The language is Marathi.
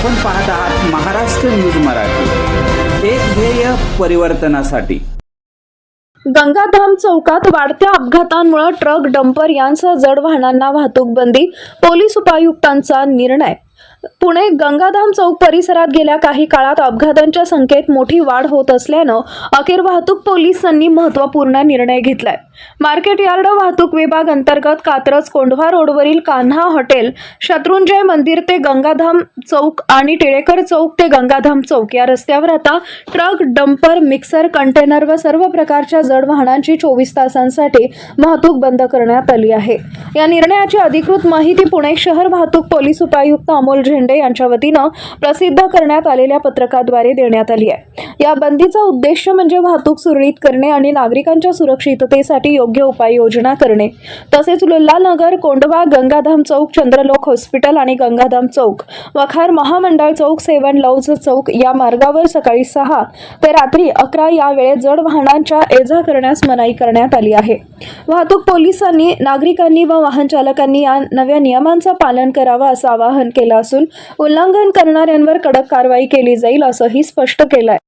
आपण पाहत आहात महाराष्ट्र न्यूज मराठी, एक ध्येय परिवर्तनासाठी। गंगाधाम चौकात वाढत्या अपघातांमुळे ट्रक, डंपर यांसह जड वाहनांना वाहतूक बंदी, पोलीस उपायुक्तांचा निर्णय। पुणे गंगाधाम चौक परिसरात गेल्या काही काळात अपघातांच्या संख्येत मोठी वाढ होत असल्यानं अखेर वाहतूक पोलिसांनी महत्त्वपूर्ण निर्णय घेतलाय। मार्केट यार्ड वाहतूक विभाग अंतर्गत कात्रज कोंढवा रोडवरील कान्हा हॉटेल, शत्रुंजय मंदिर ते गंगाधाम चौक आणि टिळेकर चौक ते गंगाधाम चौक या रस्त्यावर आता ट्रक, डंपर, मिक्सर, कंटेनर व सर्व प्रकारच्या जड वाहनांची 24 तासांसाठी वाहतूक बंद करण्यात आली आहे। या निर्णयाची अधिकृत माहिती पुणे शहर वाहतूक पोलीस उपायुक्त अमोल झेंडे यांच्या वतीनं प्रसिद्ध करण्यात आलेल्या पत्रकाद्वारे देण्यात आली आहे। या बंदीचा उद्देश म्हणजे वाहतूक सुरळीत करणे आणि नागरिकांच्या सुरक्षिततेसाठी योग्य उपाययोजना करणे। तसेच लुल्लानगर, कोंढवा, गंगाधाम चौक, चंद्रलोक हॉस्पिटल आणि गंगाधाम चौक, वखार महामंडळ चौक, सेवन लव्ज चौक या मार्गावर सकाळी 6 ते रात्री 11 या वेळेत जड वाहनांच्या ये-जा करण्यास मनाई करण्यात आली आहे। वाहतूक पोलिसांनी नागरिकांनी व वाहन चालकांनी या नव्या नियमांचं पालन करावं असं आवाहन केलं असून उल्लंघन करणाऱ्यांवर कडक कारवाई केली जाईल असंही स्पष्ट केलंय।